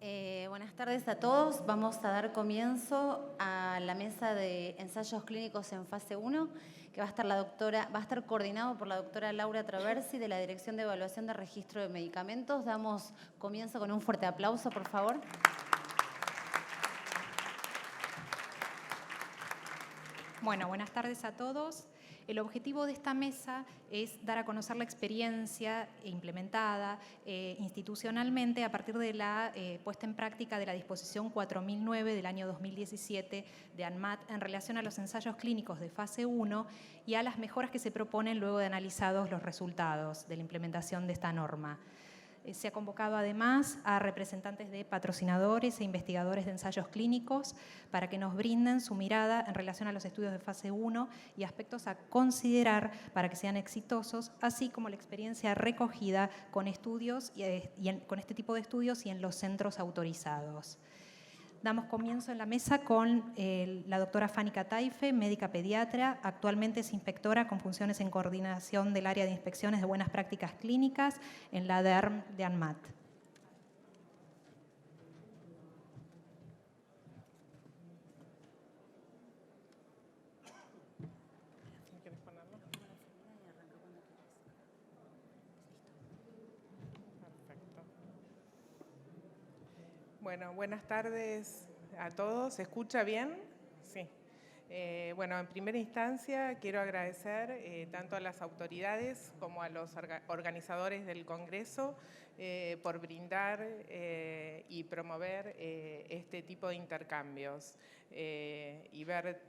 Buenas tardes a todos. Vamos a dar comienzo a la mesa de ensayos clínicos en fase 1, que va a estar coordinado por la doctora Laura Traversi de la Dirección de Evaluación de Registro de Medicamentos. Damos comienzo con un fuerte aplauso, por favor. Bueno, buenas tardes a todos. El objetivo de esta mesa es dar a conocer la experiencia implementada institucionalmente a partir de la puesta en práctica de la disposición 4009 del año 2017 de ANMAT en relación a los ensayos clínicos de fase 1 y a las mejoras que se proponen luego de analizados los resultados de la implementación de esta norma. Se ha convocado además a representantes de patrocinadores e investigadores de ensayos clínicos para que nos brinden su mirada en relación a los estudios de fase 1 y aspectos a considerar para que sean exitosos, así como la experiencia recogida con estudios con este tipo de estudios y en los centros autorizados. Damos comienzo en la mesa con la doctora Fanny Cataife, médica pediatra, actualmente es inspectora con funciones en coordinación del área de inspecciones de buenas prácticas clínicas en la DERM de ANMAT. Bueno, buenas tardes a todos. ¿Se escucha bien? Sí. Bueno, en primera instancia quiero agradecer tanto a las autoridades como a los organizadores del Congreso por brindar y promover este tipo de intercambios y ver,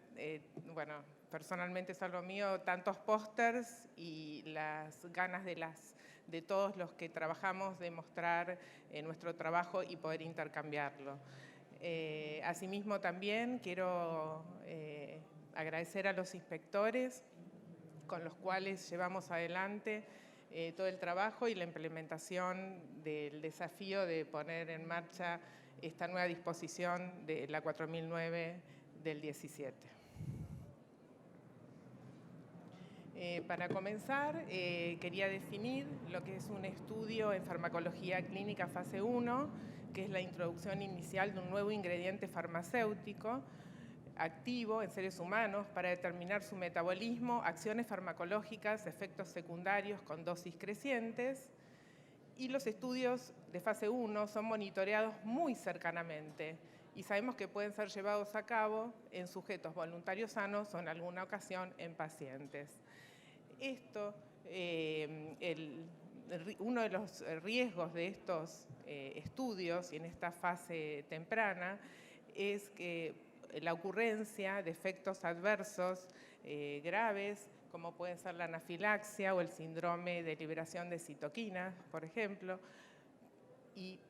bueno, personalmente es algo mío, tantos pósters y las ganas de todos los que trabajamos de mostrar nuestro trabajo y poder intercambiarlo. Asimismo, también quiero agradecer a los inspectores con los cuales llevamos adelante todo el trabajo y la implementación del desafío de poner en marcha esta nueva disposición de la 4009 del 17. Para comenzar, quería definir lo que es un estudio en farmacología clínica fase 1, que es la introducción inicial de un nuevo ingrediente farmacéutico activo en seres humanos para determinar su metabolismo, acciones farmacológicas, efectos secundarios con dosis crecientes. Y los estudios de fase 1 son monitoreados muy cercanamente y sabemos que pueden ser llevados a cabo en sujetos voluntarios sanos o en alguna ocasión en pacientes. Esto, uno de los riesgos de estos estudios y en esta fase temprana es que la ocurrencia de efectos adversos graves, como pueden ser la anafilaxia o el síndrome de liberación de citoquinas, por ejemplo, y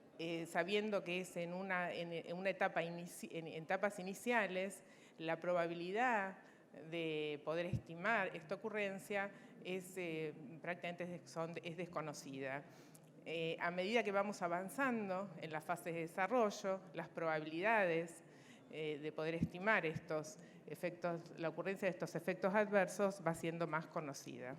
sabiendo que es en etapas iniciales, la probabilidad de poder estimar esta ocurrencia es prácticamente es desconocida. A medida que vamos avanzando en la fase de desarrollo, las probabilidades de poder estimar estos efectos, la ocurrencia de estos efectos adversos va siendo más conocida.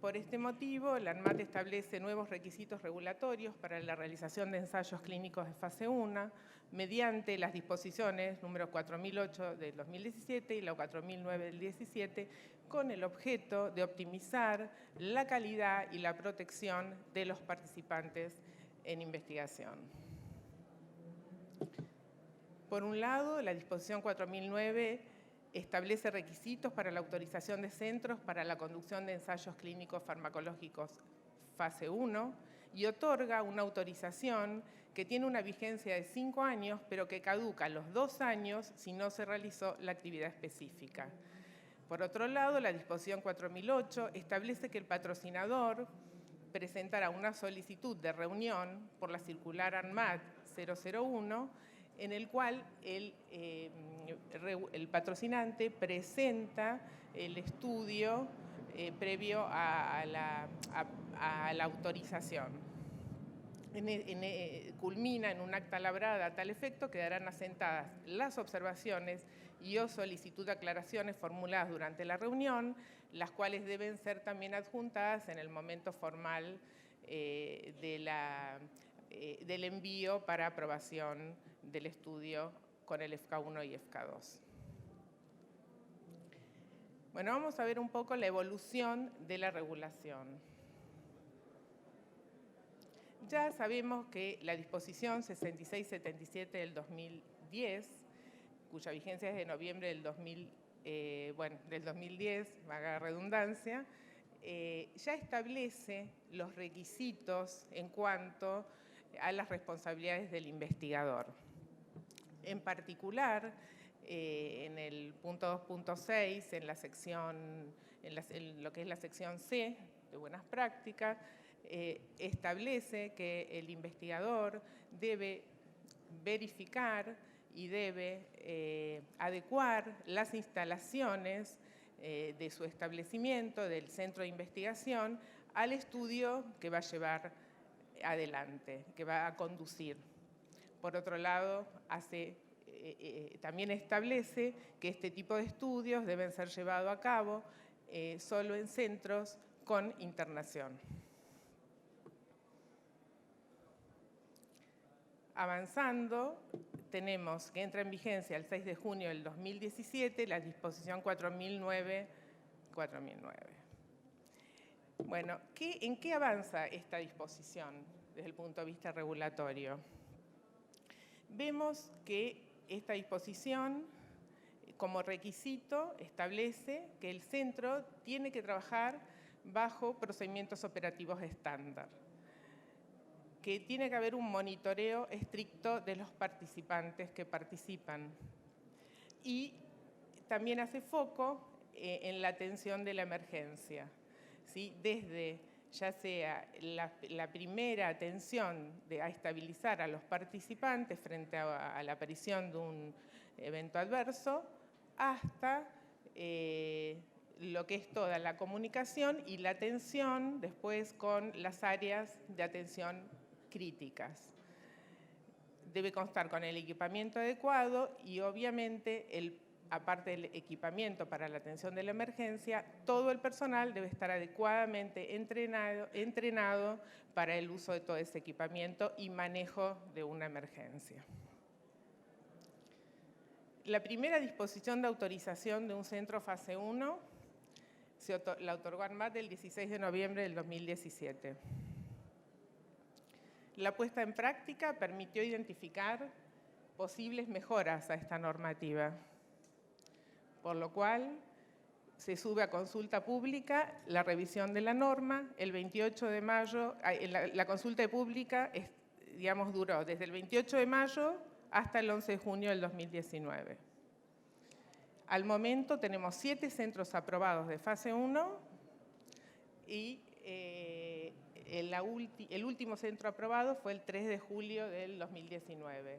Por este motivo, la ANMAT establece nuevos requisitos regulatorios para la realización de ensayos clínicos de fase 1 mediante las disposiciones número 4008 del 2017 y la 4009 del 17, con el objeto de optimizar la calidad y la protección de los participantes en investigación. Por un lado, la disposición 4009 establece requisitos para la autorización de centros para la conducción de ensayos clínicos farmacológicos fase 1 y otorga una autorización que tiene una vigencia de 5 años, pero que caduca a los 2 años si no se realizó la actividad específica. Por otro lado, la disposición 4008 establece que el patrocinador presentará una solicitud de reunión por la circular ANMAT 001 en el cual el patrocinante presenta el estudio previo a la autorización. Culmina en un acta labrada a tal efecto, quedarán asentadas las observaciones y o solicitud de aclaraciones formuladas durante la reunión, las cuales deben ser también adjuntadas en el momento formal del envío para aprobación del estudio con el FK1 y FK2. Bueno, vamos a ver un poco la evolución de la regulación. Ya sabemos que la disposición 6677 del 2010, cuya vigencia es de noviembre del 2010, vaga redundancia, ya establece los requisitos en cuanto a las responsabilidades del investigador. En particular, en el punto 2.6, en la sección, en lo que es la sección C de buenas prácticas, establece que el investigador debe verificar y debe adecuar las instalaciones de su establecimiento, del centro de investigación, al estudio que va a llevar adelante, que va a conducir. Por otro lado, también establece que este tipo de estudios deben ser llevados a cabo solo en centros con internación. Avanzando, tenemos que entra en vigencia el 6 de junio del 2017 la disposición 4009. Bueno, ¿en qué avanza esta disposición desde el punto de vista regulatorio? Vemos que esta disposición, como requisito, establece que el centro tiene que trabajar bajo procedimientos operativos estándar, que tiene que haber un monitoreo estricto de los participantes que participan y también hace foco en la atención de la emergencia, ¿sí? Desde ya sea la primera atención a estabilizar a los participantes frente a la aparición de un evento adverso, hasta lo que es toda la comunicación y la atención después con las áreas de atención críticas. Debe constar con el equipamiento adecuado y obviamente, aparte del equipamiento para la atención de la emergencia, todo el personal debe estar adecuadamente entrenado para el uso de todo ese equipamiento y manejo de una emergencia. La primera disposición de autorización de un centro fase 1 la otorgó ANMAT el 16 de noviembre del 2017. La puesta en práctica permitió identificar posibles mejoras a esta normativa, por lo cual se sube a consulta pública la revisión de la norma el 28 de mayo. La consulta pública, duró desde el 28 de mayo hasta el 11 de junio del 2019. Al momento tenemos 7 centros aprobados de fase 1 y el último centro aprobado fue el 3 de julio del 2019.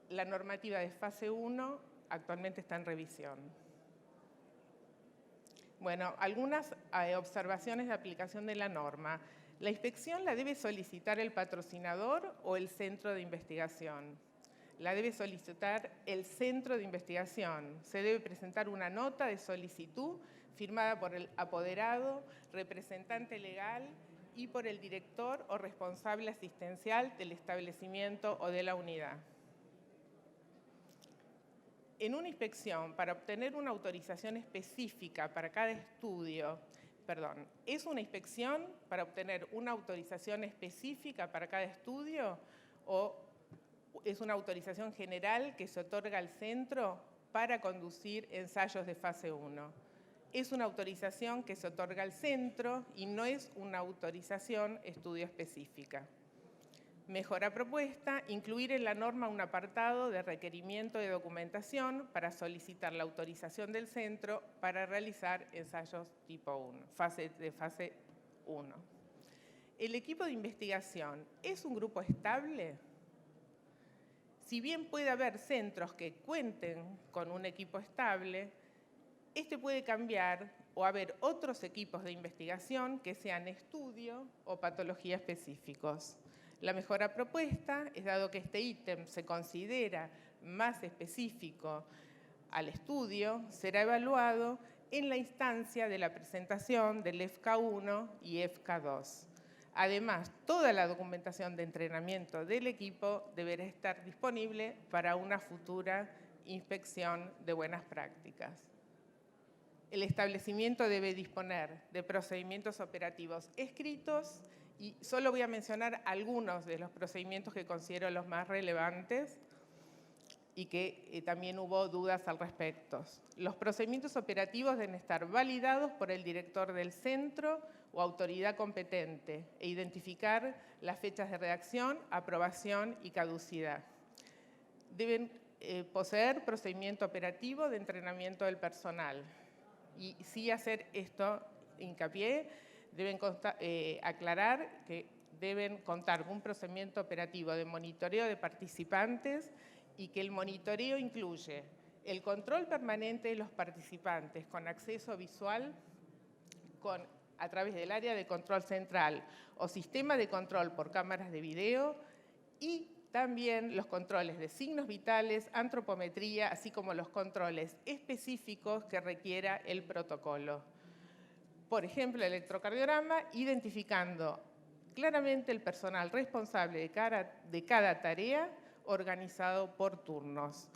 La normativa de fase 1 actualmente está en revisión. Bueno, algunas observaciones de aplicación de la norma. La inspección la debe solicitar el patrocinador o el centro de investigación. La debe solicitar el centro de investigación. Se debe presentar una nota de solicitud firmada por el apoderado, representante legal y por el director o responsable asistencial del establecimiento o de la unidad. En una inspección, para obtener una autorización específica para cada estudio, ¿es una inspección para obtener una autorización específica para cada estudio o es una autorización general que se otorga al centro para conducir ensayos de fase 1? Es una autorización que se otorga al centro y no es una autorización estudio específica. Mejora propuesta, incluir en la norma un apartado de requerimiento de documentación para solicitar la autorización del centro para realizar ensayos tipo 1, de fase 1. ¿El equipo de investigación es un grupo estable? Si bien puede haber centros que cuenten con un equipo estable, este puede cambiar o haber otros equipos de investigación que sean estudio o patología específicos. La mejora propuesta es, dado que este ítem se considera más específico al estudio, será evaluado en la instancia de la presentación del FK1 y FK2. Además, toda la documentación de entrenamiento del equipo deberá estar disponible para una futura inspección de buenas prácticas. El establecimiento debe disponer de procedimientos operativos escritos y solo voy a mencionar algunos de los procedimientos que considero los más relevantes y que también hubo dudas al respecto. Los procedimientos operativos deben estar validados por el director del centro o autoridad competente e identificar las fechas de redacción, aprobación y caducidad. Deben poseer procedimiento operativo de entrenamiento del personal. Y sí hacer esto hincapié, deben aclarar que deben contar con un procedimiento operativo de monitoreo de participantes y que el monitoreo incluye el control permanente de los participantes con acceso visual a través del área de control central o sistema de control por cámaras de video y también los controles de signos vitales, antropometría, así como los controles específicos que requiera el protocolo. Por ejemplo, el electrocardiograma, identificando claramente el personal responsable de cada tarea organizado por turnos.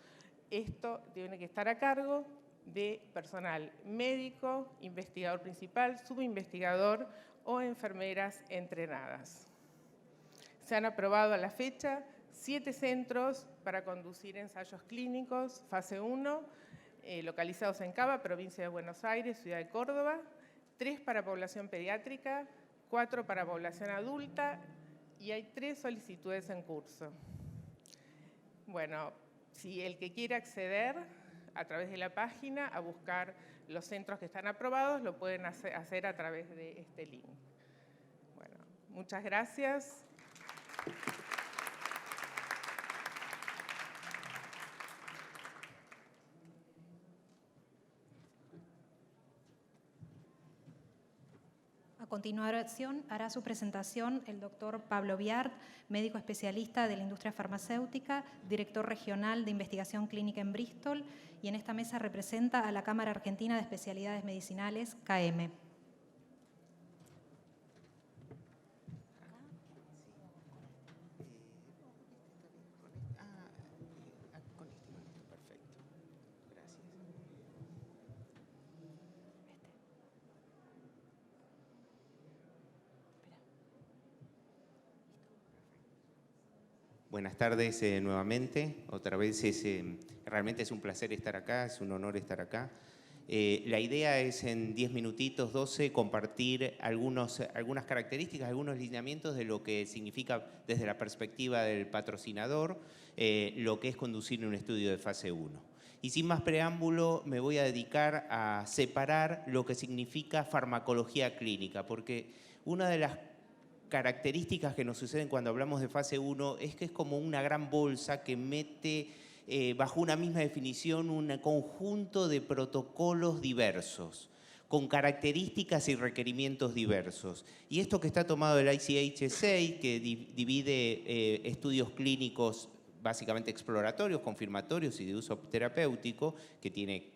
Esto tiene que estar a cargo de personal médico, investigador principal, subinvestigador o enfermeras entrenadas. Se han aprobado a la fecha 7 centros para conducir ensayos clínicos, fase 1, localizados en Cava, provincia de Buenos Aires, ciudad de Córdoba, 3 para población pediátrica, 4 para población adulta y hay 3 solicitudes en curso. Bueno, si el que quiere acceder a través de la página a buscar los centros que están aprobados, lo pueden hacer a través de este link. Bueno, muchas gracias. A continuación, hará su presentación el doctor Pablo Biart, médico especialista de la industria farmacéutica, director regional de investigación clínica en Bristol, y en esta mesa representa a la Cámara Argentina de Especialidades Medicinales, CAEME. Buenas tardes nuevamente. Otra vez realmente es un placer estar acá, es un honor estar acá. La idea es en 10 minutitos, 12, compartir algunas características, algunos lineamientos de lo que significa desde la perspectiva del patrocinador, lo que es conducir un estudio de fase 1. Y sin más preámbulo, me voy a dedicar a separar lo que significa farmacología clínica, porque una de las características que nos suceden cuando hablamos de fase 1 es que es como una gran bolsa que mete bajo una misma definición un conjunto de protocolos diversos, con características y requerimientos diversos. Y esto que está tomado del ICH-6, que divide estudios clínicos básicamente exploratorios, confirmatorios y de uso terapéutico, que tiene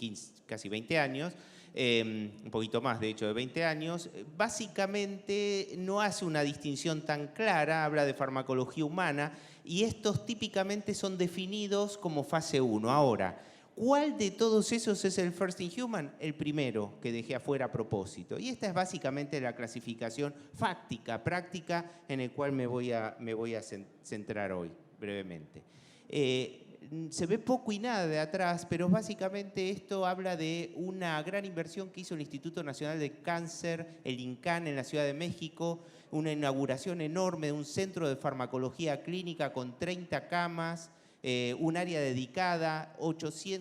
casi 20 años, un poquito más de hecho de 20 años, básicamente no hace una distinción tan clara, habla de farmacología humana y estos típicamente son definidos como fase 1. Ahora, ¿cuál de todos esos es el first in human? El primero que dejé afuera a propósito. Y esta es básicamente la clasificación fáctica, práctica, en el cual me voy a centrar hoy brevemente. Se ve poco y nada de atrás, pero básicamente esto habla de una gran inversión que hizo el Instituto Nacional de Cáncer, el INCAN, en la Ciudad de México, una inauguración enorme de un centro de farmacología clínica con 30 camas, un área dedicada,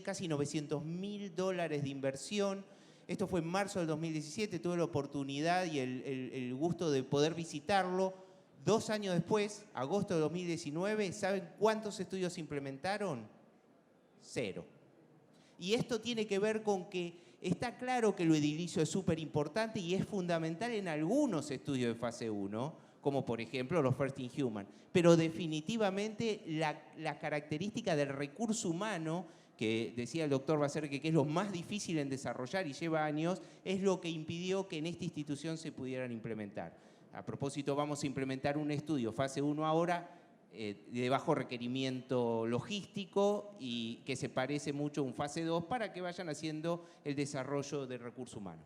casi $900.000 de inversión. Esto fue en marzo del 2017, tuve la oportunidad y el gusto de poder visitarlo. 2 años después, agosto de 2019, ¿saben cuántos estudios se implementaron? 0. Y esto tiene que ver con que está claro que lo edilicio es súper importante y es fundamental en algunos estudios de fase 1, como por ejemplo los First in Human. Pero definitivamente la característica del recurso humano, que decía el doctor Baserque que es lo más difícil en desarrollar y lleva años, es lo que impidió que en esta institución se pudieran implementar. A propósito, vamos a implementar un estudio fase 1 ahora, de bajo requerimiento logístico y que se parece mucho a un fase 2 para que vayan haciendo el desarrollo del recurso humano.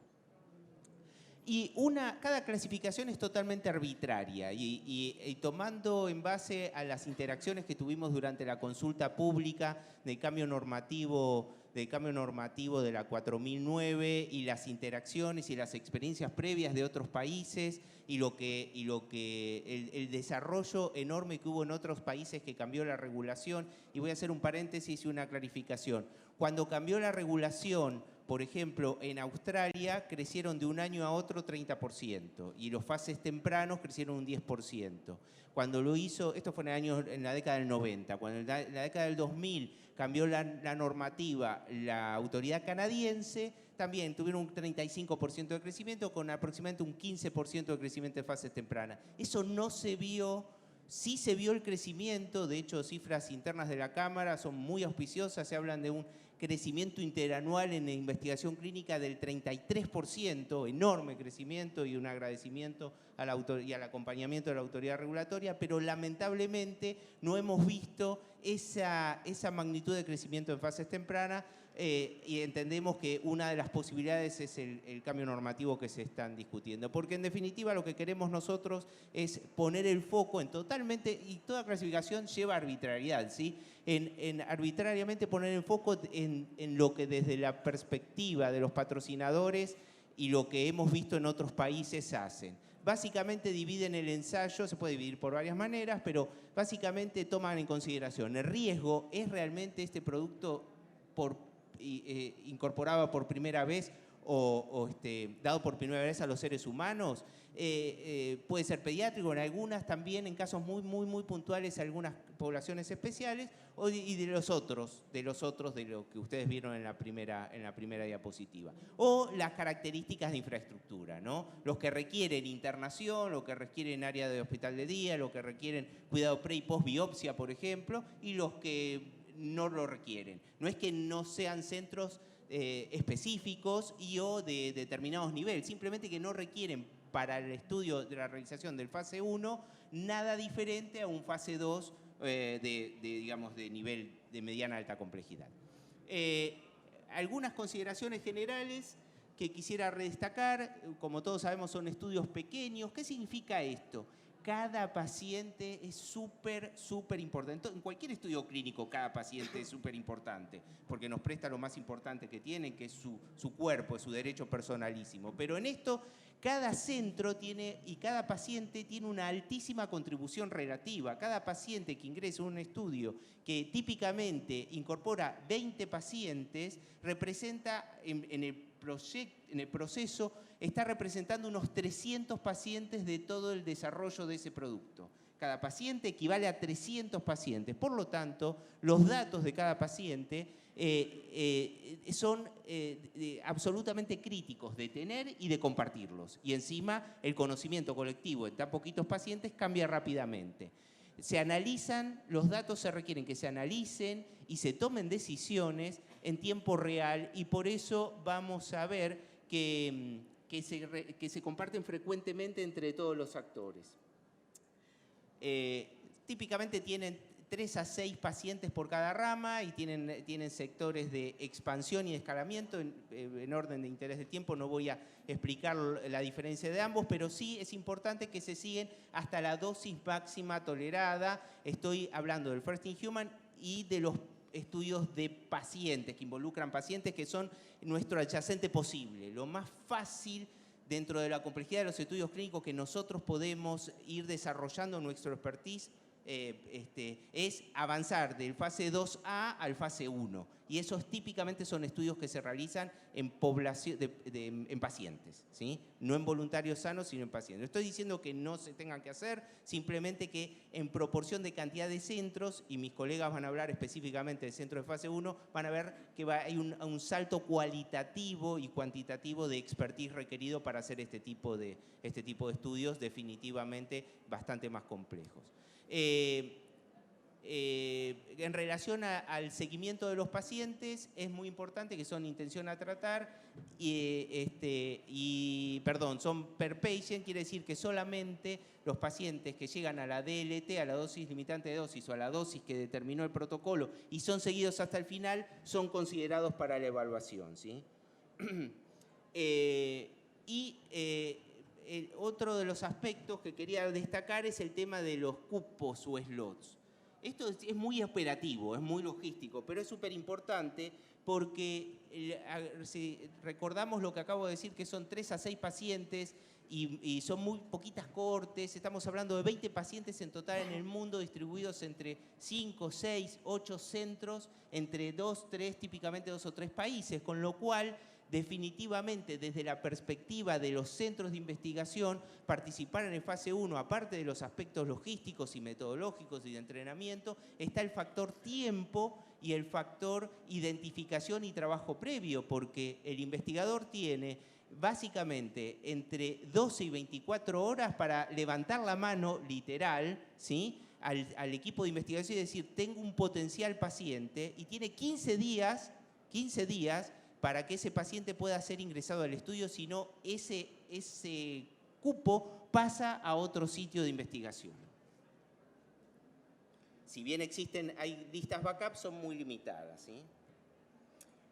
Y cada clasificación es totalmente arbitraria y tomando en base a las interacciones que tuvimos durante la consulta pública del cambio normativo de la 4009 y las interacciones y las experiencias previas de otros países y el desarrollo enorme que hubo en otros países que cambió la regulación. Y voy a hacer un paréntesis y una clarificación. Cuando cambió la regulación, por ejemplo, en Australia crecieron de un año a otro 30% y los fases tempranos crecieron un 10%. Cuando lo hizo, esto fue en la década del 90, cuando en la década del 2000 cambió la normativa, la autoridad canadiense también tuvieron un 35% de crecimiento con aproximadamente un 15% de crecimiento de fases tempranas. Eso no se vio. Sí se vio el crecimiento, de hecho cifras internas de la Cámara son muy auspiciosas, se hablan de un crecimiento interanual en la investigación clínica del 33%, enorme crecimiento y un agradecimiento y al acompañamiento de la autoridad regulatoria, pero lamentablemente no hemos visto esa magnitud de crecimiento en fases tempranas y entendemos que una de las posibilidades es el cambio normativo que se están discutiendo, porque en definitiva lo que queremos nosotros es poner el foco en totalmente, y toda clasificación lleva arbitrariedad, ¿sí? En arbitrariamente poner el foco en lo que desde la perspectiva de los patrocinadores y lo que hemos visto en otros países hacen. Básicamente dividen el ensayo, se puede dividir por varias maneras, pero básicamente toman en consideración el riesgo, ¿es realmente este producto incorporado por primera vez o dado por primera vez a los seres humanos? Puede ser pediátrico, en algunas también, en casos muy puntuales, algunas poblaciones especiales, y de los otros de lo que ustedes vieron en la primera diapositiva. O las características de infraestructura, ¿no? Los que requieren internación, los que requieren área de hospital de día, los que requieren cuidado pre y post biopsia, por ejemplo, y los que no lo requieren. No es que no sean centros específicos o de determinados niveles, simplemente que no requieren para el estudio de la realización del fase 1 nada diferente a un fase 2 digamos, de nivel de mediana alta complejidad. Algunas consideraciones generales que quisiera destacar, como todos sabemos son estudios pequeños. ¿Qué significa esto? Cada paciente es súper importante. En cualquier estudio clínico cada paciente es súper importante, porque nos presta lo más importante que tienen, que es su cuerpo, es su derecho personalísimo. Pero en esto, cada centro y cada paciente tiene una altísima contribución relativa. Cada paciente que ingresa a un estudio que típicamente incorpora 20 pacientes, representa en el proceso, está representando unos 300 pacientes de todo el desarrollo de ese producto. Cada paciente equivale a 300 pacientes. Por lo tanto, los datos de cada paciente son absolutamente críticos de tener y de compartirlos. Y encima, el conocimiento colectivo en tan poquitos pacientes cambia rápidamente. Se analizan, los datos se requieren que se analicen y se tomen decisiones en tiempo real, y por eso vamos a ver que se comparten frecuentemente entre todos los actores. Típicamente tienen 3 a 6 pacientes por cada rama y tienen sectores de expansión y de escalamiento. En orden de interés de tiempo no voy a explicar la diferencia de ambos, pero sí es importante que se siguen hasta la dosis máxima tolerada. Estoy hablando del First in Human y de los estudios de pacientes, que involucran pacientes, que son nuestro adyacente posible. Lo más fácil dentro de la complejidad de los estudios clínicos que nosotros podemos ir desarrollando nuestro expertise es avanzar del fase 2A al fase 1. Y esos típicamente son estudios que se realizan en pacientes, ¿sí? No en voluntarios sanos, sino en pacientes. No estoy diciendo que no se tengan que hacer, simplemente que en proporción de cantidad de centros, y mis colegas van a hablar específicamente del centro de fase 1, van a ver que hay un salto cualitativo y cuantitativo de expertise requerido para hacer este tipo de estudios definitivamente bastante más complejos. En relación al seguimiento de los pacientes, es muy importante que son intención a tratar son per patient, quiere decir que solamente los pacientes que llegan a la DLT, a la dosis limitante de dosis o a la dosis que determinó el protocolo y son seguidos hasta el final, son considerados para la evaluación, ¿sí? Otro de los aspectos que quería destacar es el tema de los cupos o slots. Esto es muy operativo, es muy logístico, pero es súper importante porque si recordamos lo que acabo de decir, que son 3 a 6 pacientes y son muy poquitas cortes, estamos hablando de 20 pacientes en total en el mundo, distribuidos entre 5, 6, 8 centros, entre 2, 3, típicamente 2 o 3 países, con lo cual definitivamente desde la perspectiva de los centros de investigación, participar en el fase 1, aparte de los aspectos logísticos y metodológicos y de entrenamiento, está el factor tiempo y el factor identificación y trabajo previo, porque el investigador tiene básicamente entre 12 y 24 horas para levantar la mano literal, ¿sí?, al equipo de investigación y decir, tengo un potencial paciente, y tiene 15 días para que ese paciente pueda ser ingresado al estudio, si no, ese cupo pasa a otro sitio de investigación. Si bien hay listas backup, son muy limitadas, ¿sí?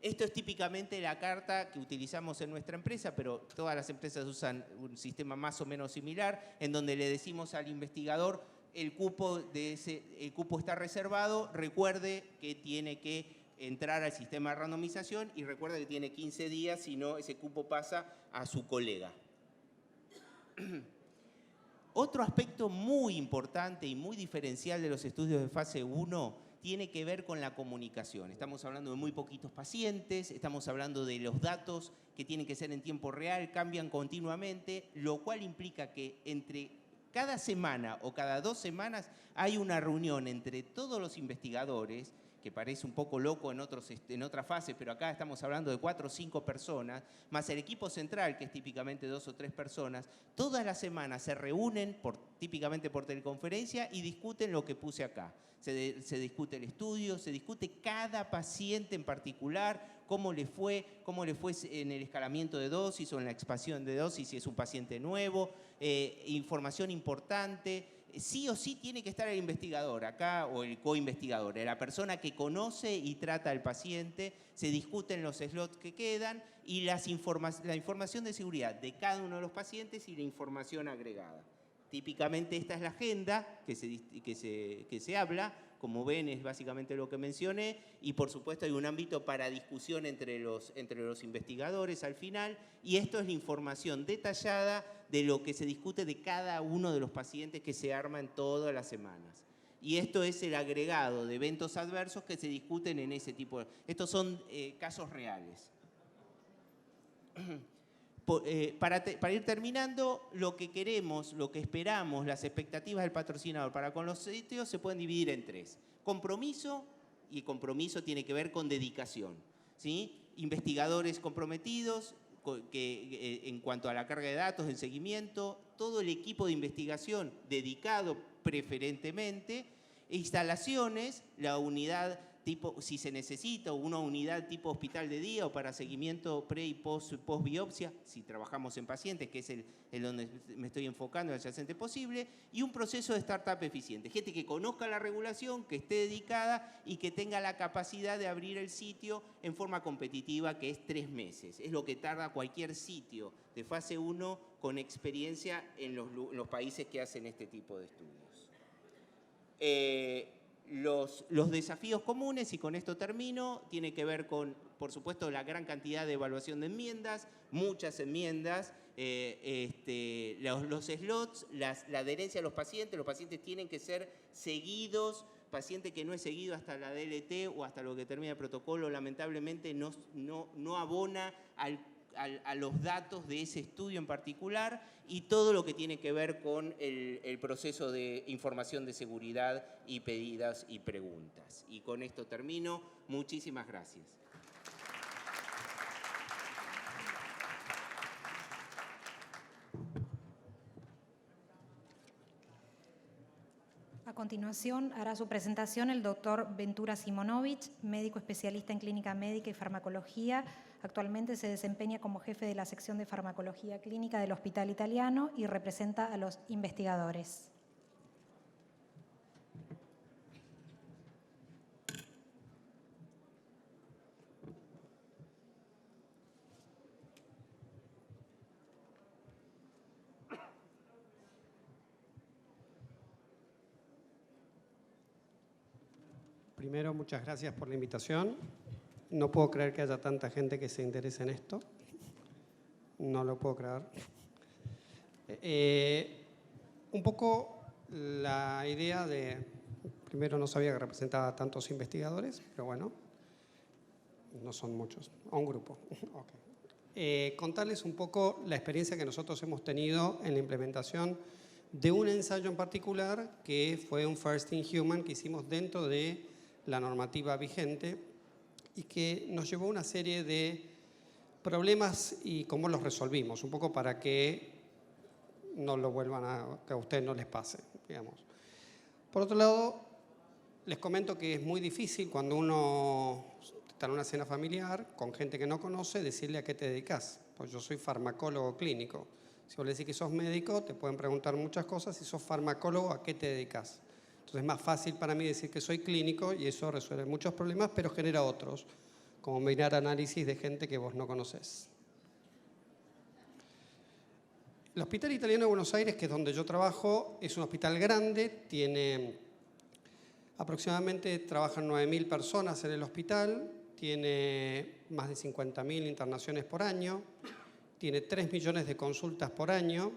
Esto es típicamente la carta que utilizamos en nuestra empresa, pero todas las empresas usan un sistema más o menos similar, en donde le decimos al investigador, el cupo está reservado, recuerde que tiene que entrar al sistema de randomización y recuerda que tiene 15 días, si no, ese cupo pasa a su colega. Otro aspecto muy importante y muy diferencial de los estudios de fase 1 tiene que ver con la comunicación. Estamos hablando de muy poquitos pacientes, estamos hablando de los datos que tienen que ser en tiempo real, cambian continuamente, lo cual implica que entre cada semana o cada 2 semanas hay una reunión entre todos los investigadores, que parece un poco loco en otras fases, pero acá estamos hablando de 4 o 5 personas, más el equipo central, que es típicamente 2 o 3 personas, todas las semanas se reúnen, típicamente por teleconferencia, y discuten lo que puse acá. Se discute el estudio, se discute cada paciente en particular, cómo le fue en el escalamiento de dosis o en la expansión de dosis, si es un paciente nuevo, información importante. Sí o sí tiene que estar el investigador acá, o el coinvestigador, la persona que conoce y trata al paciente, se discuten los slots que quedan y la información de seguridad de cada uno de los pacientes y la información agregada. Típicamente esta es la agenda que se habla, como ven es básicamente lo que mencioné, y por supuesto hay un ámbito para discusión entre los investigadores al final, y esto es la información detallada de lo que se discute de cada uno de los pacientes que se arman todas las semanas. Y esto es el agregado de eventos adversos que se discuten en ese tipo de... Estos son casos reales. Para ir terminando, lo que queremos, lo que esperamos, las expectativas del patrocinador para con los sitios se pueden dividir en 3. Compromiso, y compromiso tiene que ver con dedicación, ¿sí? Investigadores comprometidos, que en cuanto a la carga de datos, el seguimiento, todo el equipo de investigación dedicado preferentemente, instalaciones, la unidad tipo, si se necesita, una unidad tipo hospital de día o para seguimiento pre y post biopsia, si trabajamos en pacientes, que es el donde me estoy enfocando, el adyacente posible, y un proceso de startup eficiente. Gente que conozca la regulación, que esté dedicada y que tenga la capacidad de abrir el sitio en forma competitiva, que es 3 meses. Es lo que tarda cualquier sitio de fase 1 con experiencia en los países que hacen este tipo de estudios. Los desafíos comunes, y con esto termino, tiene que ver con, por supuesto, la gran cantidad de evaluación de enmiendas, muchas enmiendas, los slots, la adherencia a los pacientes tienen que ser seguidos, paciente que no es seguido hasta la DLT o hasta lo que termina el protocolo, lamentablemente no abona a los datos de ese estudio en particular, y todo lo que tiene que ver con el proceso de información de seguridad y pedidas y preguntas. Y con esto termino. Muchísimas gracias. A continuación, hará su presentación el doctor Ventura Simonovich, médico especialista en clínica médica y farmacología. Actualmente se desempeña como jefe de la sección de farmacología clínica del Hospital Italiano y representa a los investigadores. Primero, muchas gracias por la invitación. No puedo creer que haya tanta gente que se interese en esto. No lo puedo creer. Un poco la idea de... Primero, no sabía que representaba a tantos investigadores, pero bueno, no son muchos, a un grupo. Okay. Contarles un poco la experiencia que nosotros hemos tenido en la implementación de un ensayo en particular que fue un First in Human que hicimos dentro de la normativa vigente y que nos llevó a una serie de problemas y cómo los resolvimos, un poco para que no lo vuelvan que a ustedes no les pase, digamos. Por otro lado, les comento que es muy difícil cuando uno está en una cena familiar con gente que no conoce decirle a qué te dedicas. Pues yo soy farmacólogo clínico. Si vos le decís que sos médico, te pueden preguntar muchas cosas. Si sos farmacólogo, ¿a qué te dedicas? Entonces es más fácil para mí decir que soy clínico y eso resuelve muchos problemas, pero genera otros, como mirar análisis de gente que vos no conocés. El Hospital Italiano de Buenos Aires, que es donde yo trabajo, es un hospital grande, tiene aproximadamente, trabajan 9.000 personas en el hospital, tiene más de 50.000 internaciones por año, tiene 3 millones de consultas por año.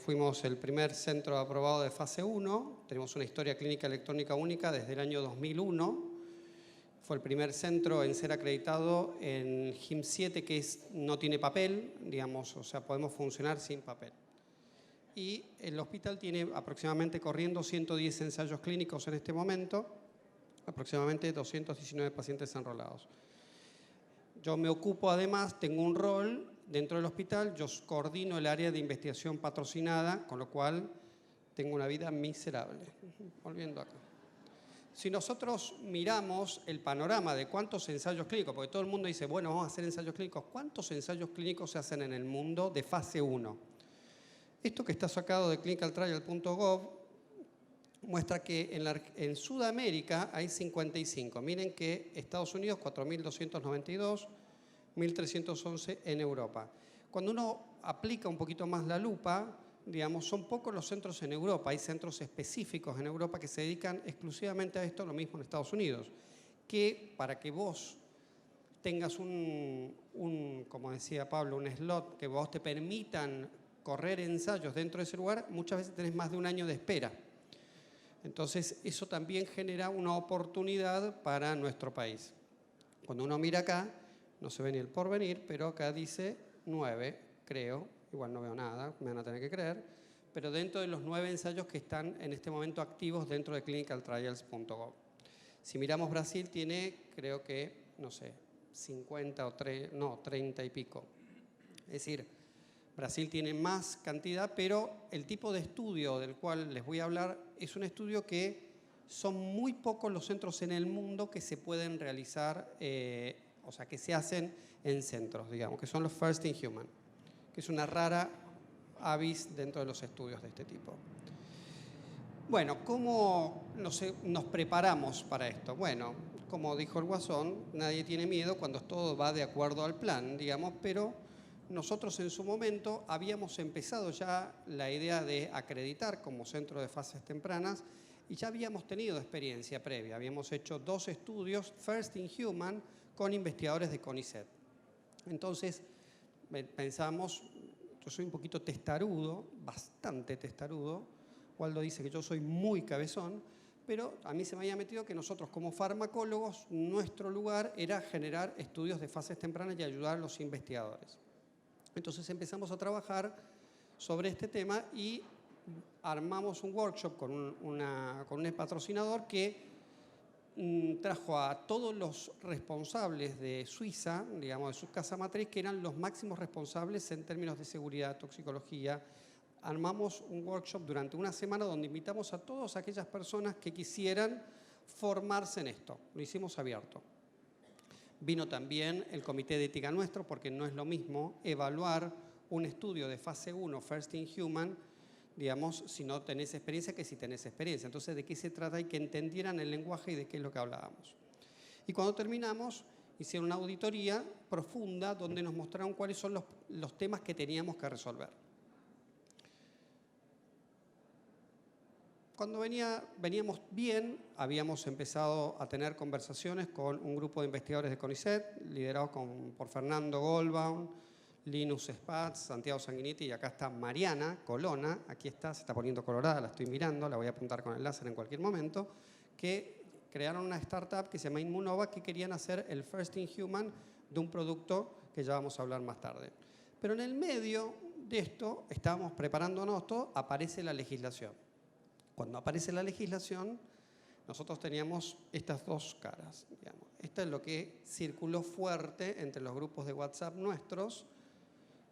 Fuimos el primer centro aprobado de fase 1, tenemos una historia clínica electrónica única desde el año 2001, fue el primer centro en ser acreditado en HIM 7 que no tiene papel, digamos, o sea, podemos funcionar sin papel. Y el hospital tiene aproximadamente corriendo 110 ensayos clínicos en este momento, aproximadamente 219 pacientes enrolados. Yo me ocupo además, tengo un rol dentro del hospital, yo coordino el área de investigación patrocinada, con lo cual tengo una vida miserable. Volviendo acá. Si nosotros miramos el panorama de cuántos ensayos clínicos, porque todo el mundo dice, bueno, vamos a hacer ensayos clínicos, ¿cuántos ensayos clínicos se hacen en el mundo de fase 1? Esto que está sacado de clinicaltrial.gov muestra que en Sudamérica hay 55. Miren que Estados Unidos 4.292, 1.311 en Europa. Cuando uno aplica un poquito más la lupa, digamos, son pocos los centros en Europa. Hay centros específicos en Europa que se dedican exclusivamente a esto, lo mismo en Estados Unidos. Que para que vos tengas como decía Pablo, un slot, que vos te permitan correr ensayos dentro de ese lugar, muchas veces tenés más de un año de espera. Entonces, eso también genera una oportunidad para nuestro país. Cuando uno mira acá, no se ve ni el porvenir, pero acá dice 9, creo. Igual no veo nada, me van a tener que creer. Pero dentro de los 9 ensayos que están en este momento activos dentro de clinicaltrials.gov. Si miramos Brasil, tiene, creo que, no sé, 50 o 30 y pico. Es decir, Brasil tiene más cantidad, pero el tipo de estudio del cual les voy a hablar es un estudio que son muy pocos los centros en el mundo que se pueden realizar, o sea, que se hacen en centros, digamos, que son los First in Human, que es una rara avis dentro de los estudios de este tipo. Bueno, ¿cómo nos preparamos para esto? Bueno, como dijo el Guasón, nadie tiene miedo cuando todo va de acuerdo al plan, digamos, pero nosotros en su momento habíamos empezado ya la idea de acreditar como centro de fases tempranas y ya habíamos tenido experiencia previa. Habíamos hecho 2 estudios, First in Human, con investigadores de CONICET. Entonces, pensamos, yo soy un poquito testarudo, bastante testarudo. Waldo dice que yo soy muy cabezón, pero a mí se me había metido que nosotros como farmacólogos, nuestro lugar era generar estudios de fases tempranas y ayudar a los investigadores. Entonces empezamos a trabajar sobre este tema y armamos un workshop con un patrocinador que trajo a todos los responsables de Suiza, digamos, de su casa matriz, que eran los máximos responsables en términos de seguridad, toxicología, armamos un workshop durante una semana donde invitamos a todas aquellas personas que quisieran formarse en esto. Lo hicimos abierto. Vino también el comité de ética nuestro, porque no es lo mismo evaluar un estudio de fase 1, First in Human, digamos, si no tenés experiencia que si tenés experiencia. Entonces, ¿de qué se trata? Y que entendieran el lenguaje y de qué es lo que hablábamos. Y cuando terminamos, hicieron una auditoría profunda donde nos mostraron cuáles son los temas que teníamos que resolver. Cuando veníamos bien, habíamos empezado a tener conversaciones con un grupo de investigadores de CONICET, liderados por Fernando Goldbaum, Linus Spatz, Santiago Sanguinetti, y acá está Mariana Colonna, aquí está, se está poniendo colorada, la estoy mirando, la voy a apuntar con el láser en cualquier momento, que crearon una startup que se llama Inmunova, que querían hacer el First in Human de un producto que ya vamos a hablar más tarde. Pero en el medio de esto, estábamos preparándonos todo, aparece la legislación. Cuando aparece la legislación, nosotros teníamos estas dos caras, digamos. Esto es lo que circuló fuerte entre los grupos de WhatsApp nuestros.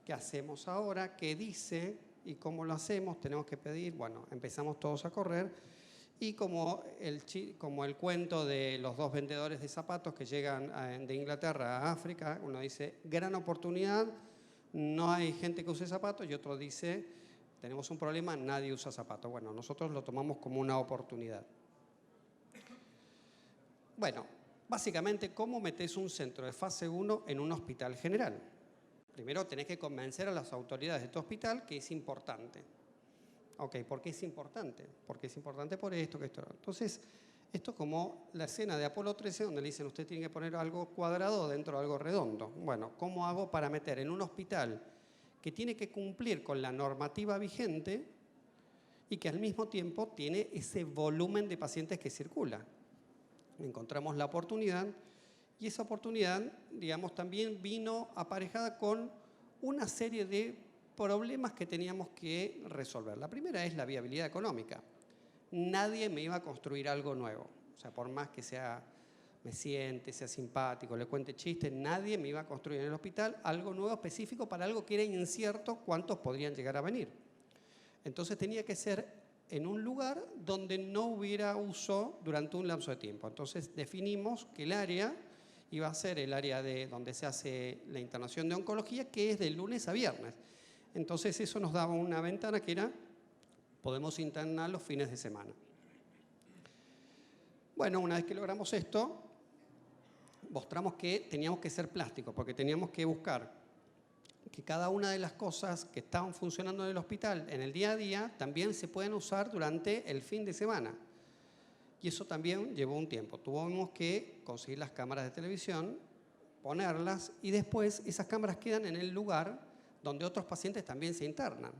¿Qué hacemos ahora? ¿Qué dice? ¿Y cómo lo hacemos? Tenemos que pedir. Bueno, empezamos todos a correr. Y como el cuento de los dos vendedores de zapatos que llegan de Inglaterra a África, uno dice, gran oportunidad, no hay gente que use zapatos, y otro dice, tenemos un problema, nadie usa zapatos. Bueno, nosotros lo tomamos como una oportunidad. Bueno, básicamente, ¿cómo metes un centro de fase 1 en un hospital general? Primero tenés que convencer a las autoridades de tu hospital que es importante. Ok, ¿por qué es importante? Porque es importante por esto, que esto. Entonces, esto como la escena de Apolo 13, donde le dicen, usted tiene que poner algo cuadrado dentro de algo redondo. Bueno, ¿cómo hago para meter en un hospital que tiene que cumplir con la normativa vigente y que al mismo tiempo tiene ese volumen de pacientes que circula? Encontramos la oportunidad, y esa oportunidad, digamos, también vino aparejada con una serie de problemas que teníamos que resolver. La primera es la viabilidad económica. Nadie me iba a construir algo nuevo. O sea, por más que me siente, sea simpático, le cuente chistes, nadie me iba a construir en el hospital algo nuevo específico para algo que era incierto cuántos podrían llegar a venir. Entonces tenía que ser en un lugar donde no hubiera uso durante un lapso de tiempo. Entonces definimos que el área iba a ser el área donde se hace la internación de oncología, que es de lunes a viernes. Entonces eso nos daba una ventana que era, podemos internar los fines de semana. Bueno, una vez que logramos esto, mostramos que teníamos que ser plásticos, porque teníamos que buscar que cada una de las cosas que estaban funcionando en el hospital en el día a día también se pueden usar durante el fin de semana. Y eso también llevó un tiempo. Tuvimos que conseguir las cámaras de televisión, ponerlas, y después esas cámaras quedan en el lugar donde otros pacientes también se internan.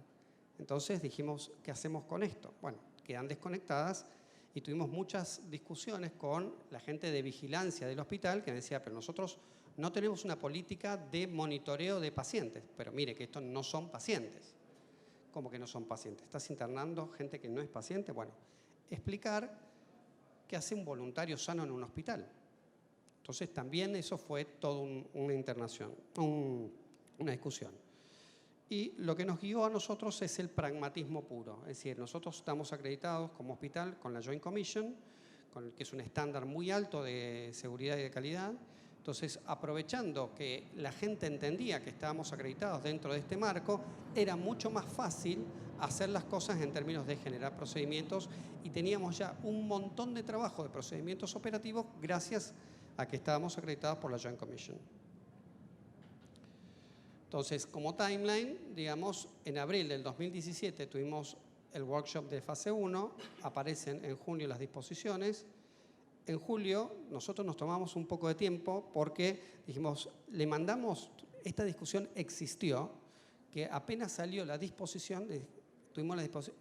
Entonces dijimos, ¿qué hacemos con esto? Bueno, quedan desconectadas, y tuvimos muchas discusiones con la gente de vigilancia del hospital que me decía, pero nosotros no tenemos una política de monitoreo de pacientes. Pero mire que estos no son pacientes. ¿Cómo que no son pacientes? ¿Estás internando gente que no es paciente? Bueno, explicar qué hace un voluntario sano en un hospital. Entonces también eso fue toda una internación, una discusión. Y lo que nos guió a nosotros es el pragmatismo puro. Es decir, nosotros estamos acreditados como hospital con la Joint Commission, que es un estándar muy alto de seguridad y de calidad. Entonces, aprovechando que la gente entendía que estábamos acreditados dentro de este marco, era mucho más fácil hacer las cosas en términos de generar procedimientos, y teníamos ya un montón de trabajo de procedimientos operativos gracias a que estábamos acreditados por la Joint Commission. Entonces, como timeline, digamos, en abril del 2017 tuvimos el workshop de fase 1, aparecen en junio las disposiciones. En julio nosotros nos tomamos un poco de tiempo porque dijimos, le mandamos, esta discusión existió, que apenas salió la disposición,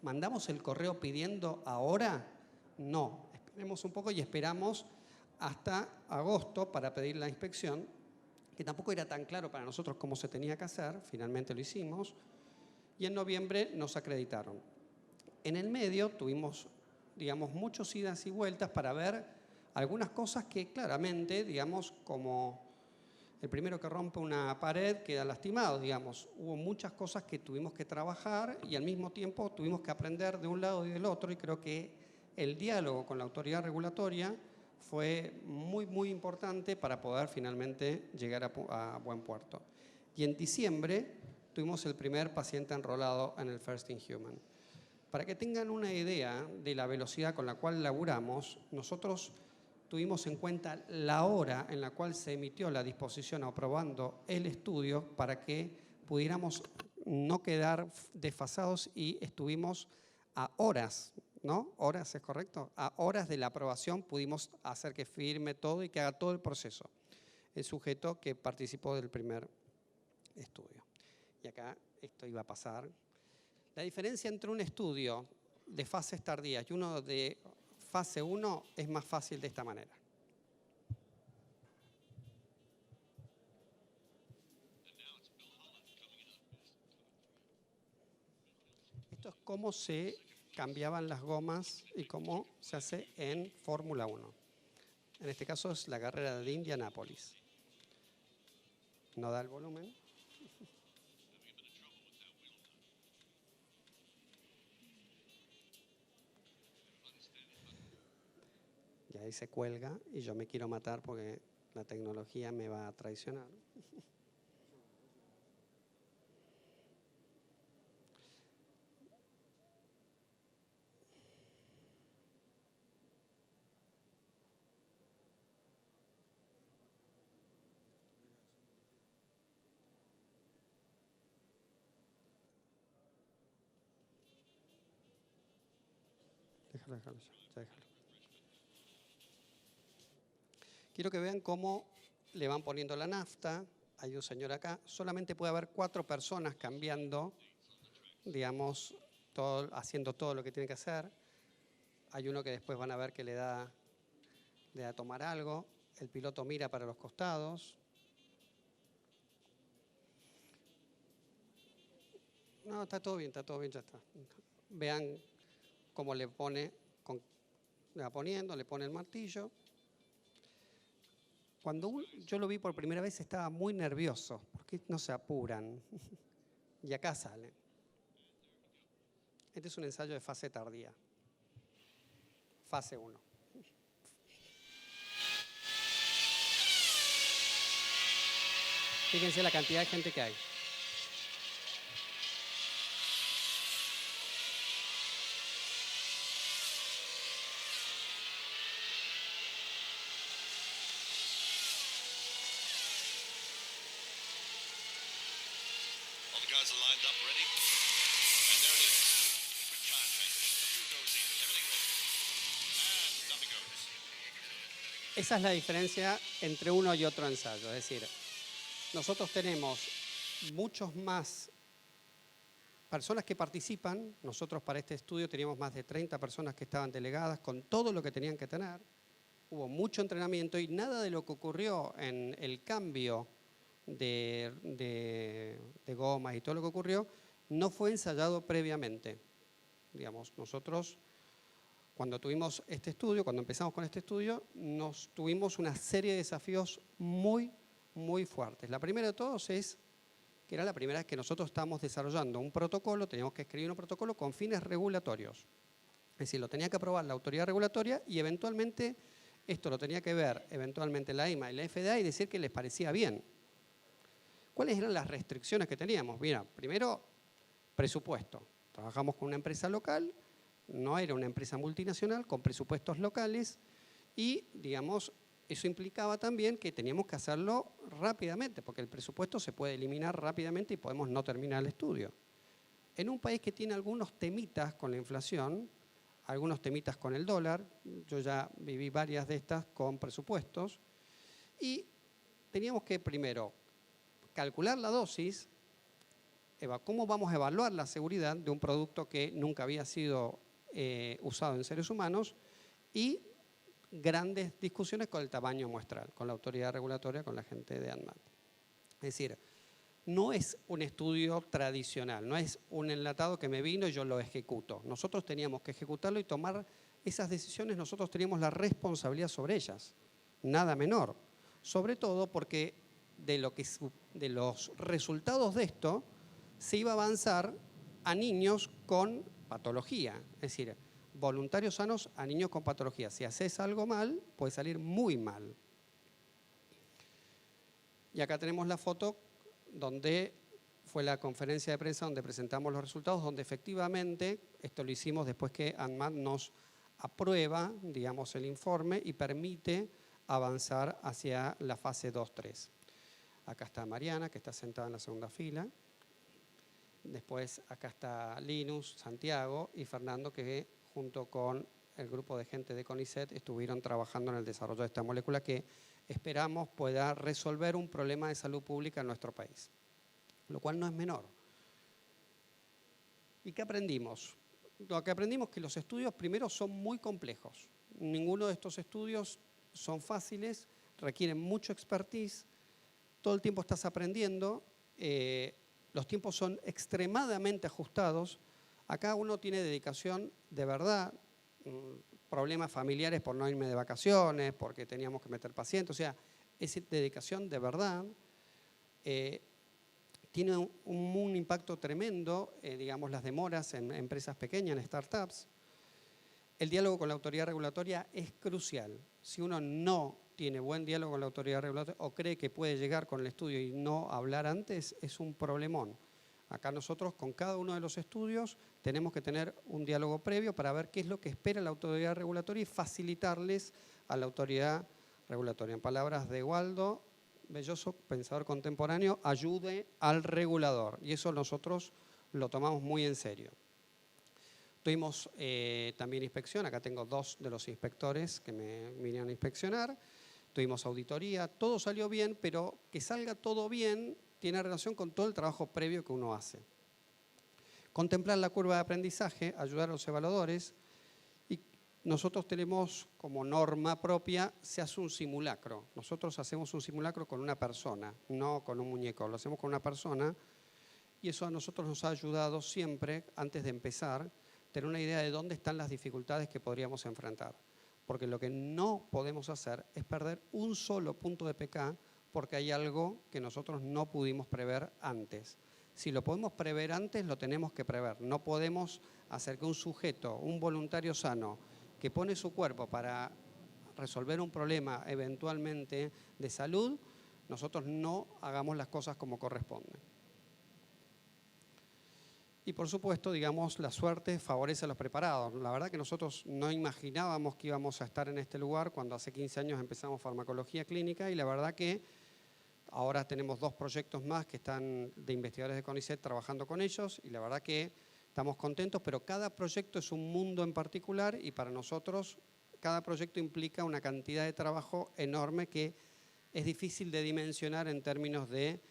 ¿mandamos el correo pidiendo ahora? No, esperemos un poco y esperamos hasta agosto para pedir la inspección, que tampoco era tan claro para nosotros cómo se tenía que hacer, finalmente lo hicimos, y en noviembre nos acreditaron. En el medio tuvimos, digamos, muchos idas y vueltas para ver algunas cosas que claramente, digamos, como El primero que rompe una pared queda lastimado, digamos. Hubo muchas cosas que tuvimos que trabajar y al mismo tiempo tuvimos que aprender de un lado y del otro, y creo que el diálogo con la autoridad regulatoria fue muy importante para poder finalmente llegar a buen puerto. Y en diciembre tuvimos el primer paciente enrolado en el First in Human. Para que tengan una idea de la velocidad con la cual laburamos, nosotros tuvimos en cuenta la hora en la cual se emitió la disposición aprobando el estudio para que pudiéramos no quedar desfasados, y estuvimos a horas, ¿no? Horas, ¿es correcto? A horas de la aprobación pudimos hacer que firme todo y que haga todo el proceso el sujeto que participó del primer estudio. Y acá esto iba a pasar. La diferencia entre un estudio de fases tardías y uno de fase 1 es más fácil de esta manera. Esto es cómo se cambiaban las gomas y cómo se hace en Fórmula 1. En este caso es la carrera de Indianápolis. No da el volumen. Y ahí se cuelga y yo me quiero matar porque la tecnología me va a traicionar. Déjalo. Quiero que vean cómo le van poniendo la nafta. Hay un señor acá. Solamente puede haber 4 personas cambiando, digamos, haciendo todo lo que tiene que hacer. Hay uno que después van a ver que le da a tomar algo. El piloto mira para los costados. No, está todo bien, ya está. Vean cómo le pone, le va poniendo, le pone el martillo. Cuando yo lo vi por primera vez estaba muy nervioso. ¿Por qué no se apuran? Y acá sale. Este es un ensayo de fase tardía. Fase 1. Fíjense la cantidad de gente que hay. Esa es la diferencia entre uno y otro ensayo. Es decir, nosotros tenemos muchos más personas que participan. Nosotros para este estudio teníamos más de 30 personas que estaban delegadas con todo lo que tenían que tener. Hubo mucho entrenamiento y nada de lo que ocurrió en el cambio de gomas y todo lo que ocurrió no fue ensayado previamente. Digamos, nosotros cuando tuvimos este estudio, cuando empezamos con este estudio, tuvimos una serie de desafíos muy fuertes. La primera de todos es que era la primera vez que nosotros estábamos desarrollando un protocolo, teníamos que escribir un protocolo con fines regulatorios. Es decir, lo tenía que aprobar la autoridad regulatoria y eventualmente esto lo tenía que ver eventualmente la EMA y la FDA y decir que les parecía bien. ¿Cuáles eran las restricciones que teníamos? Mira, primero, presupuesto. Trabajamos con una empresa local, no era una empresa multinacional, con presupuestos locales y, digamos, eso implicaba también que teníamos que hacerlo rápidamente, porque el presupuesto se puede eliminar rápidamente y podemos no terminar el estudio. En un país que tiene algunos temitas con la inflación, algunos temitas con el dólar, yo ya viví varias de estas con presupuestos, y teníamos que primero calcular la dosis, cómo vamos a evaluar la seguridad de un producto que nunca había sido usado en seres humanos, y grandes discusiones con el tamaño muestral, con la autoridad regulatoria, con la gente de ANMAT. Es decir, no es un estudio tradicional, no es un enlatado que me vino y yo lo ejecuto. Nosotros teníamos que ejecutarlo y tomar esas decisiones, nosotros teníamos la responsabilidad sobre ellas, nada menor. Sobre todo porque de los resultados de esto se iba a avanzar a niños con patología, es decir, voluntarios sanos a niños con patología. Si haces algo mal, puede salir muy mal. Y acá tenemos la foto donde fue la conferencia de prensa donde presentamos los resultados, donde efectivamente, esto lo hicimos después que ANMAT nos aprueba, digamos, el informe y permite avanzar hacia la fase 2-3. Acá está Mariana, que está sentada en la segunda fila. Después acá está Linus, Santiago y Fernando, que junto con el grupo de gente de CONICET estuvieron trabajando en el desarrollo de esta molécula que esperamos pueda resolver un problema de salud pública en nuestro país, lo cual no es menor. ¿Y qué aprendimos? Lo que aprendimos es que los estudios primero son muy complejos. Ninguno de estos estudios son fáciles, requieren mucho expertise, todo el tiempo estás aprendiendo, los tiempos son extremadamente ajustados. Acá uno tiene dedicación de verdad, problemas familiares por no irme de vacaciones, porque teníamos que meter pacientes, o sea, es dedicación de verdad. Tiene un impacto tremendo, digamos, las demoras en empresas pequeñas, en startups. El diálogo con la autoridad regulatoria es crucial. Si uno no tiene buen diálogo con la autoridad regulatoria o cree que puede llegar con el estudio y no hablar antes, es un problemón. Acá nosotros con cada uno de los estudios tenemos que tener un diálogo previo para ver qué es lo que espera la autoridad regulatoria y facilitarles a la autoridad regulatoria. En palabras de Waldo Belloso, pensador contemporáneo, ayude al regulador. Y eso nosotros lo tomamos muy en serio. Tuvimos también inspección, acá tengo 2 de los inspectores que me vinieron a inspeccionar. Tuvimos auditoría, todo salió bien, pero que salga todo bien tiene relación con todo el trabajo previo que uno hace. Contemplar la curva de aprendizaje, ayudar a los evaluadores. Y nosotros tenemos como norma propia, se hace un simulacro. Nosotros hacemos un simulacro con una persona, no con un muñeco, lo hacemos con una persona. Y eso a nosotros nos ha ayudado siempre, antes de empezar, tener una idea de dónde están las dificultades que podríamos enfrentar. Porque lo que no podemos hacer es perder un solo punto de PK porque hay algo que nosotros no pudimos prever antes. Si lo podemos prever antes, lo tenemos que prever. No podemos hacer que un sujeto, un voluntario sano, que pone su cuerpo para resolver un problema eventualmente de salud, nosotros no hagamos las cosas como corresponden. Y por supuesto, digamos, la suerte favorece a los preparados. La verdad que nosotros no imaginábamos que íbamos a estar en este lugar cuando hace 15 años empezamos farmacología clínica y la verdad que ahora tenemos 2 proyectos más que están de investigadores de CONICET trabajando con ellos y la verdad que estamos contentos, pero cada proyecto es un mundo en particular y para nosotros cada proyecto implica una cantidad de trabajo enorme que es difícil de dimensionar en términos de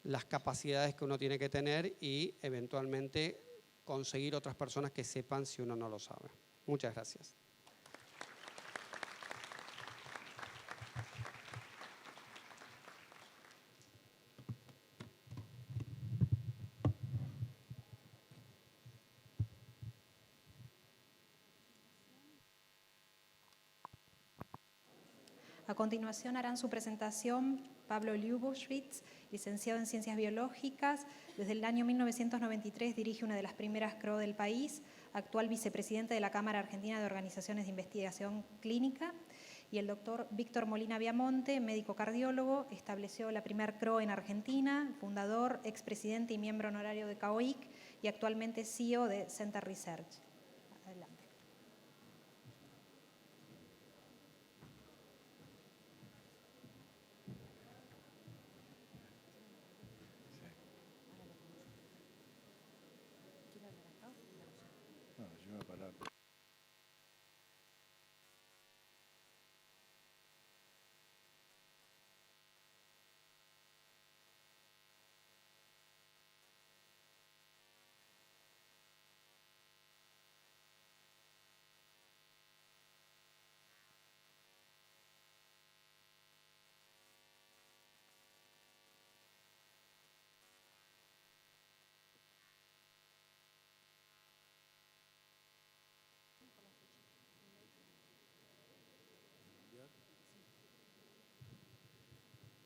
las capacidades que uno tiene que tener y eventualmente conseguir otras personas que sepan si uno no lo sabe. Muchas gracias. A continuación harán su presentación Pablo Liuboschwitz, licenciado en Ciencias Biológicas. Desde el año 1993 dirige una de las primeras CRO del país, actual vicepresidente de la Cámara Argentina de Organizaciones de Investigación Clínica. Y el doctor Víctor Molina Viamonte, médico cardiólogo, estableció la primer CRO en Argentina, fundador, expresidente y miembro honorario de CAOIC y actualmente CEO de Center Research. Adelante.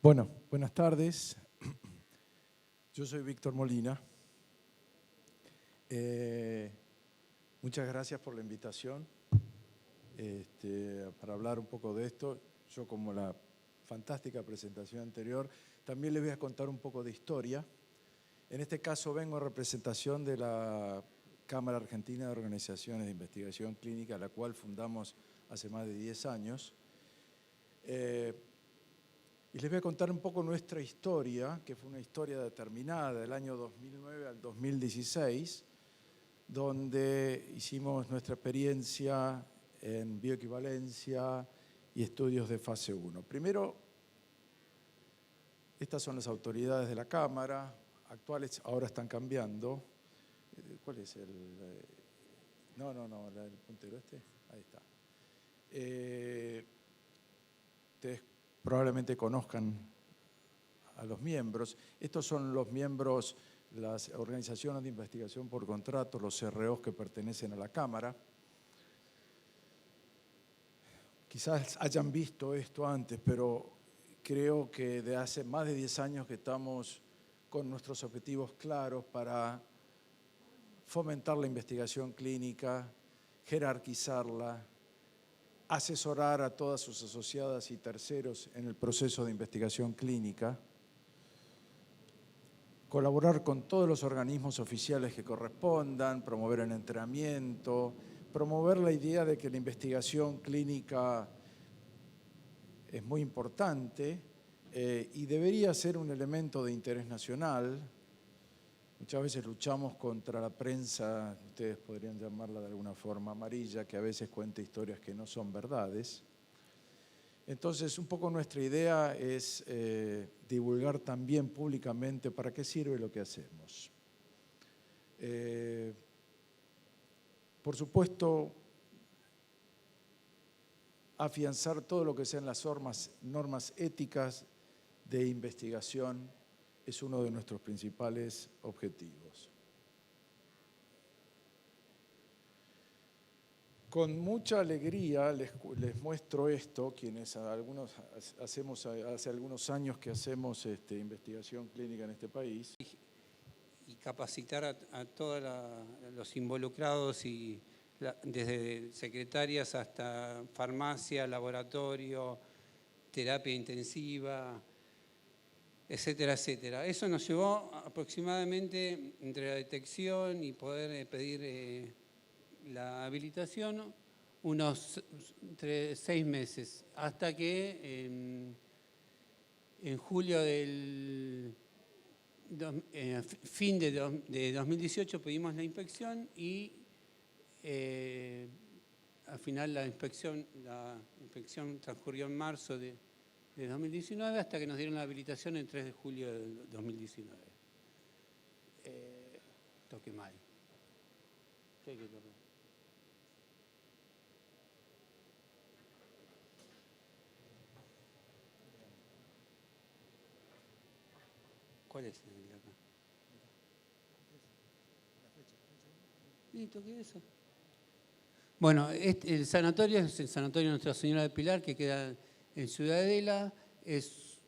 Bueno, Buenas tardes. Yo soy Víctor Molina. Muchas gracias por la invitación para hablar un poco de esto. Yo, como la fantástica presentación anterior, también les voy a contar un poco de historia. En este caso vengo en representación de la Cámara Argentina de Organizaciones de Investigación Clínica, la cual fundamos hace más de 10 años. Y les voy a contar un poco nuestra historia, que fue una historia determinada del año 2009 al 2016, donde hicimos nuestra experiencia en bioequivalencia y estudios de fase 1. Primero, estas son las autoridades de la Cámara, actuales, ahora están cambiando. ¿Cuál es el...? el puntero este. Ahí está. Ustedes probablemente conozcan a los miembros. Estos son los miembros, las organizaciones de investigación por contrato, los CROs que pertenecen a la Cámara. Quizás hayan visto esto antes, pero creo que de hace más de 10 años que estamos con nuestros objetivos claros para fomentar la investigación clínica, jerarquizarla, asesorar a todas sus asociadas y terceros en el proceso de investigación clínica, colaborar con todos los organismos oficiales que correspondan, promover el entrenamiento, promover la idea de que la investigación clínica es muy importante y debería ser un elemento de interés nacional. Muchas veces luchamos contra la prensa, ustedes podrían llamarla de alguna forma amarilla, que a veces cuenta historias que no son verdades. Entonces, un poco nuestra idea es divulgar también públicamente para qué sirve lo que hacemos. Por supuesto, afianzar todo lo que sean las normas éticas de investigación es uno de nuestros principales objetivos. Con mucha alegría les muestro esto, quienes hace algunos años que hacemos investigación clínica en este país. Y capacitar a todos los involucrados, desde secretarias hasta farmacia, laboratorio, terapia intensiva, etcétera, etcétera. Eso nos llevó aproximadamente, entre la detección y poder pedir la habilitación, entre 6 meses, hasta que en julio del fin de 2018 pedimos la inspección y al final la inspección transcurrió en marzo de 2019 hasta que nos dieron la habilitación el 3 de julio de 2019. Toque mal. ¿Qué hay que tocar? ¿Cuál es el de acá? ¿Y toqué eso? Bueno, el sanatorio es el Sanatorio Nuestra Señora de Pilar, que queda en Ciudadela. Es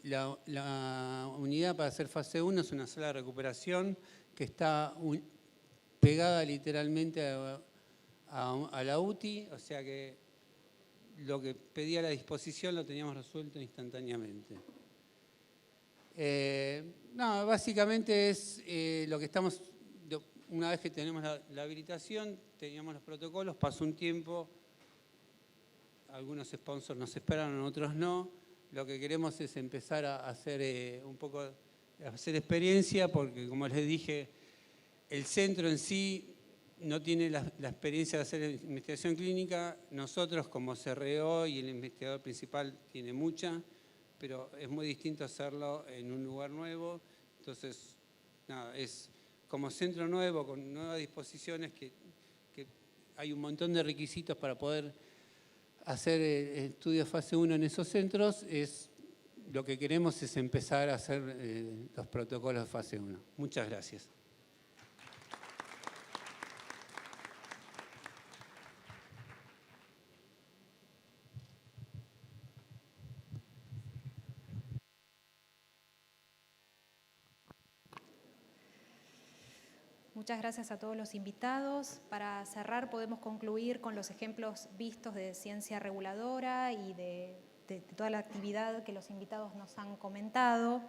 la unidad para hacer fase 1, es una sala de recuperación que está pegada literalmente a la UTI, o sea que lo que pedía la disposición lo teníamos resuelto instantáneamente. Básicamente es lo que estamos, una vez que tenemos la habilitación, teníamos los protocolos, pasó un tiempo, algunos sponsors nos esperaron, otros no. Lo que queremos es empezar a hacer un poco, a hacer experiencia, porque como les dije, el centro en sí no tiene la experiencia de hacer investigación clínica. Nosotros como CRO y el investigador principal tiene mucha, pero es muy distinto hacerlo en un lugar nuevo. Entonces, es como centro nuevo, con nuevas disposiciones, que hay un montón de requisitos para poder hacer estudios fase 1 en esos centros. Lo que queremos es empezar a hacer los protocolos de fase 1. Muchas gracias. Muchas gracias a todos los invitados. Para cerrar, podemos concluir con los ejemplos vistos de ciencia reguladora y de toda la actividad que los invitados nos han comentado,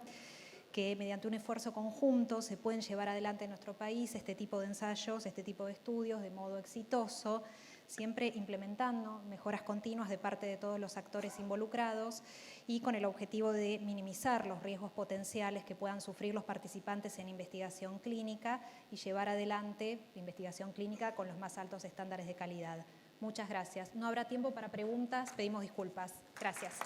que mediante un esfuerzo conjunto se pueden llevar adelante en nuestro país este tipo de ensayos, este tipo de estudios de modo exitoso, siempre implementando mejoras continuas de parte de todos los actores involucrados y con el objetivo de minimizar los riesgos potenciales que puedan sufrir los participantes en investigación clínica y llevar adelante la investigación clínica con los más altos estándares de calidad. Muchas gracias. No habrá tiempo para preguntas, pedimos disculpas. Gracias.